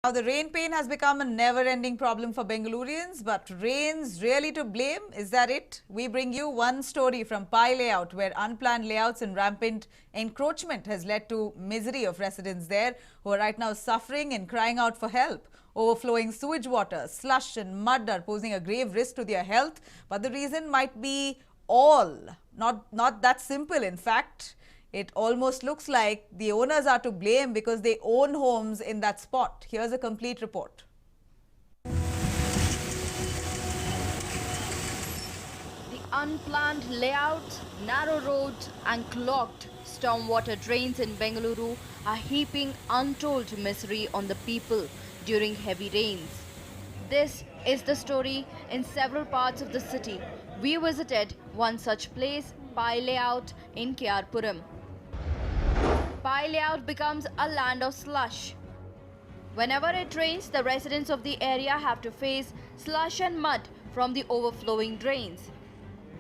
Now, the rain pain has become a never-ending problem for Bengalureans, but rain's really to blame? Is that it? We bring you one story from Pai Layout, where unplanned layouts and rampant encroachment has led to misery of residents there who are right now suffering and crying out for help. Overflowing sewage water, slush and mud are posing a grave risk to their health, but the reason might be not that simple. In fact, it almost looks like the owners are to blame because they own homes in that spot. Here's a complete report. The unplanned layout, narrow roads and clogged stormwater drains in Bengaluru are heaping untold misery on the people during heavy rains. This is the story in several parts of the city. We visited one such place, Pai Layout in Kyarpuram. Pai Layout becomes a land of slush. Whenever it rains, the residents of the area have to face slush and mud from the overflowing drains.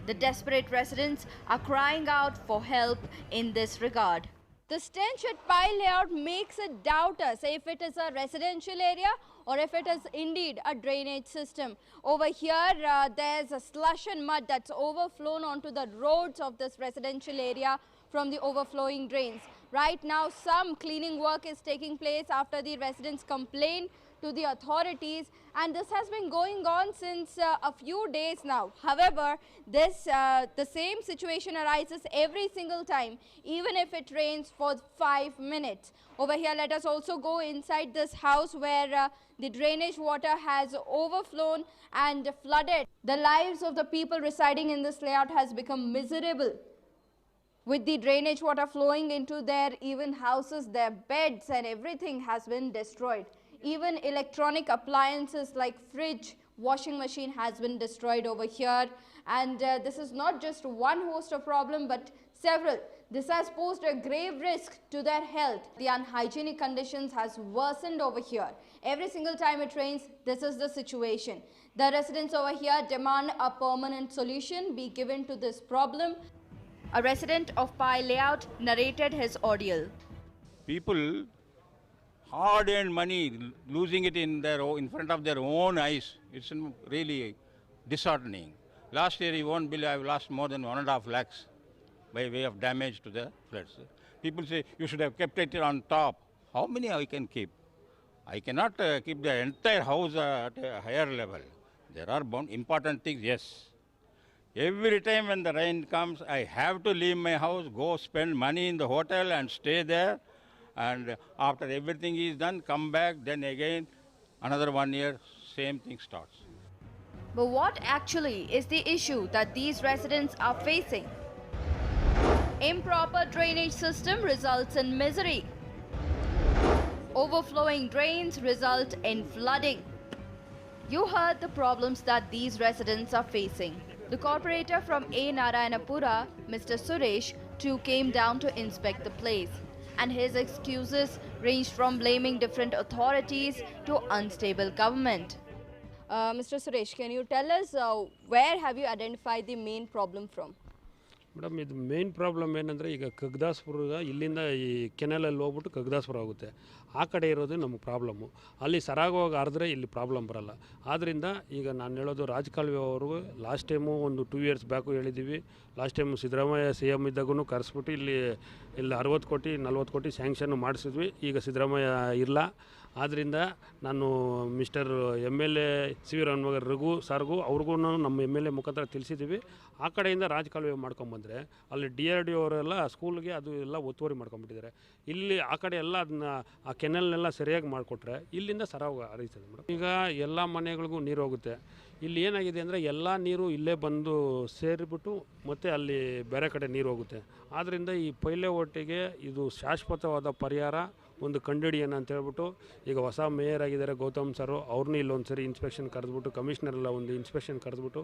The desperate residents are crying out for help in this regard. The stench at Pai Layout makes it doubt us if it is a residential area or if it is indeed a drainage system. Over here, there's a slush and mud that's overflown onto the roads of this residential area from the overflowing drains. Right now, some cleaning work is taking place after the residents complained to the authorities, and this has been going on since a few days now. However, the same situation arises every single time, even if it rains for 5 minutes. Over here, let us also go inside this house where the drainage water has overflown and flooded. The lives of the people residing in this layout has become miserable. With the drainage water flowing into their even houses, their beds and everything has been destroyed. Even electronic appliances like fridge, washing machine has been destroyed over here. And this is not just one host of problem, but several. This has posed a grave risk to their health. The unhygienic conditions has worsened over here. Every single time it rains, this is the situation. The residents over here demand a permanent solution be given to this problem. A resident of Pai Layout narrated his ordeal. People, hard-earned money, losing it in front of their own eyes. It's really disheartening. Last year, in one bill, I've lost more than 1.5 lakhs by way of damage to the floods. People say you should have kept it on top. How many I can keep? I cannot keep the entire house at a higher level. There are important things, yes. Every time when the rain comes, I have to leave my house, go spend money in the hotel and stay there. And after everything is done, come back, then again, another 1 year, same thing starts. But what actually is the issue that these residents are facing? Improper drainage system results in misery. Overflowing drains result in flooding. You heard the problems that these residents are facing. The corporator from A. Narayanapura, Mr. Suresh, too came down to inspect the place. And his excuses ranged from blaming different authorities to unstable government. Mr. Suresh, can you tell us where have you identified the main problem from? Madam ಇದು main problem ಏನಂದರೆ ಈಗ ಕಗ್ದಾಸ್ಪುರ ಇಲ್ಲಿಂದ ಈ ಕೆನಲಲ್ಲಿ ಹೋಗ್ಬಿಟ್ಟು ಕಗ್ದಾಸ್ಪುರ ಆಗುತ್ತೆ ಆ ಕಡೆ ಇರೋದು ನಮಗೆ ಪ್ರಾಬ್ಲಮ್ಮು ಅಲ್ಲಿ ಸರಾಗವಾಗಿ ಹರಿದ್ರೆ ಇಲ್ಲಿ ಪ್ರಾಬ್ಲಮ್ ಬರಲ್ಲ ಆದ್ದರಿಂದ ಈಗ ನಾನು ಹೇಳೋದು ರಾಜಕಾಲುವೆ ಅವರು ಲಾಸ್ಟ್ ಟೈಮು ಒಂದು 2 ಇಯರ್ಸ್ ಬ್ಯಾಕು ಹೇಳಿದ್ದೀವಿ ಲಾಸ್ಟ್ ಟೈಮು ಸಿದ್ದರಾಮಯ್ಯ CM ಇದ್ದಾಗೂ ಕರೆಸ್ಬಿಟ್ಟು ಇಲ್ಲಿ 60 ಕೋಟಿ 40 ಕೋಟಿ ಸ್ಯಾಂಕ್ಷನ್ ಮಾಡಿಸಿದ್ವಿ ಈಗ ಸಿದ್ದರಾಮಯ್ಯ ಇಲ್ಲ ಆದ್ದರಿಂದ ನಾನು mister MLA C V Ramanagar Raghu ಸರ್ಗೂ ಅವ್ರಿಗೂ ನಮ್ಮ MLA ಮುಖಾಂತರ ತಿಳಿಸಿದ್ದೀವಿ ಆ ಕಡೆಯಿಂದ ರಾಜಕಾಲುವೆ ಮಾಡ್ಕೊಂಬಂದರೆ ಅಲ್ಲಿ DRDO ಅವರೆಲ್ಲ ಸ್ಕೂಲ್ಗೆ ಅದು ಎಲ್ಲ ಒತ್ತುವರಿ ಮಾಡ್ಕೊಂಬಿಟ್ಟಿದ್ದಾರೆ ಇಲ್ಲಿ ಆ ಕಡೆ ಎಲ್ಲ ಅದನ್ನ ಆ ಕೆನಲ್ನೆಲ್ಲ ಸರಿಯಾಗಿ ಮಾಡಿಕೊಟ್ರೆ ಇಲ್ಲಿಂದ ಸರಾಗ ಹರಿತದೆ ಮೇಡಮ್ ಈಗ ಎಲ್ಲ ಮನೆಗಳಿಗೂ ನೀರು ಹೋಗುತ್ತೆ ಇಲ್ಲಿ ಏನಾಗಿದೆ ಅಂದರೆ ಎಲ್ಲ ನೀರು ಇಲ್ಲೇ ಬಂದು ಸೇರಿಬಿಟ್ಟು ಮತ್ತು ಅಲ್ಲಿ ಬೇರೆ ಕಡೆ ನೀರು ಹೋಗುತ್ತೆ ಆದ್ದರಿಂದ ಈ ಪೈಲೆ ಒಟ್ಟಿಗೆ ಇದು ಶಾಶ್ವತವಾದ ಪರಿಹಾರ ಒಂದು ಕಂಡುಹಿಡಿಯೋಣ ಅಂತ ಹೇಳ್ಬಿಟ್ಟು ಈಗ ಹೊಸ ಮೇಯರ್ ಆಗಿದ್ದಾರೆ ಗೌತಮ್ ಸರು ಅವ್ರನ್ನೂ ಇಲ್ಲೊಂದು ಸರಿ ಇನ್ಸ್ಪೆಕ್ಷನ್ ಕರೆದ್ಬಿಟ್ಟು ಕಮಿಷನರ್ ಎಲ್ಲ ಒಂದು ಇನ್ಸ್ಪೆಕ್ಷನ್ ಕರೆದ್ಬಿಟ್ಟು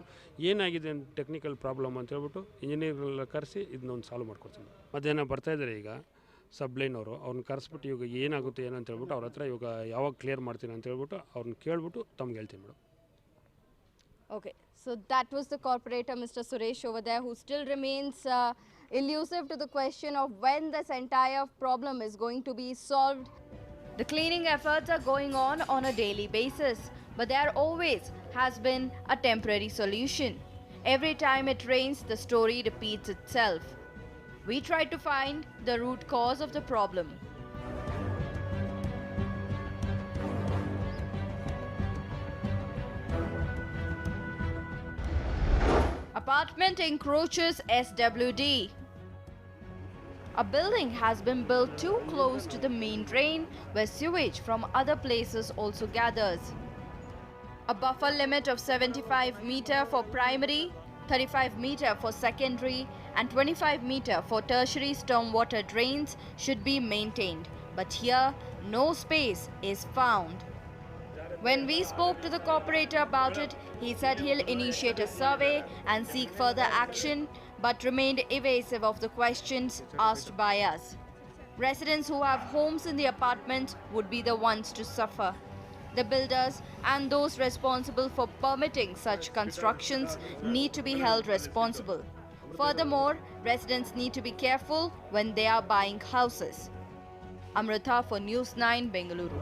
ಏನಾಗಿದೆ ಟೆಕ್ನಿಕಲ್ ಪ್ರಾಬ್ಲಮ್ ಅಂತ ಹೇಳ್ಬಿಟ್ಟು ಇಂಜಿನಿಯರ್ಗೆಲ್ಲ ಕರೆಸಿ ಇದನ್ನೊಂದು ಸಾಲ್ವ್ ಮಾಡ್ಕೊಡ್ತೀನಿ ಮಧ್ಯಾಹ್ನ ಬರ್ತಾಯಿದ್ದಾರೆ ಈಗ ಸಬ್ಲೈನ್ ಅವರು ಅವ್ರನ್ನ ಕರೆಸ್ಬಿಟ್ಟು ಇವಾಗ ಏನಾಗುತ್ತೆ ಏನಂತ ಹೇಳ್ಬಿಟ್ಟು ಅವ್ರ ಹತ್ರ ಇವಾಗ ಯಾವಾಗ ಕ್ಲಿಯರ್ ಮಾಡ್ತೀನಿ ಅಂತ ಹೇಳ್ಬಿಟ್ಟು ಅವ್ರನ್ನ ಕೇಳ್ಬಿಟ್ಟು ತಮ್ಗೆ ಹೇಳ್ತೀನಿ madam. Okay, so that was the corporator, Mr. Suresh, over there, who still remains elusive to the question of when this entire problem is going to be solved. The cleaning efforts are going on a daily basis, but there always has been a temporary solution. Every time it rains, the story repeats itself. We try to find the root cause of the problem. Apartment encroaches SWD. A building has been built too close to the main drain where sewage from other places also gathers. A buffer limit of 75 meter for primary, 35 meter for secondary and 25 meter for tertiary stormwater drains should be maintained. But here, no space is found. When we spoke to the corporator about it, he said he'll initiate a survey and seek further action, but remained evasive of the questions asked by us. Residents who have homes in the apartments would be the ones to suffer. The builders and those responsible for permitting such constructions need to be held responsible. Furthermore, residents need to be careful when they are buying houses. Amrita for News 9, Bengaluru.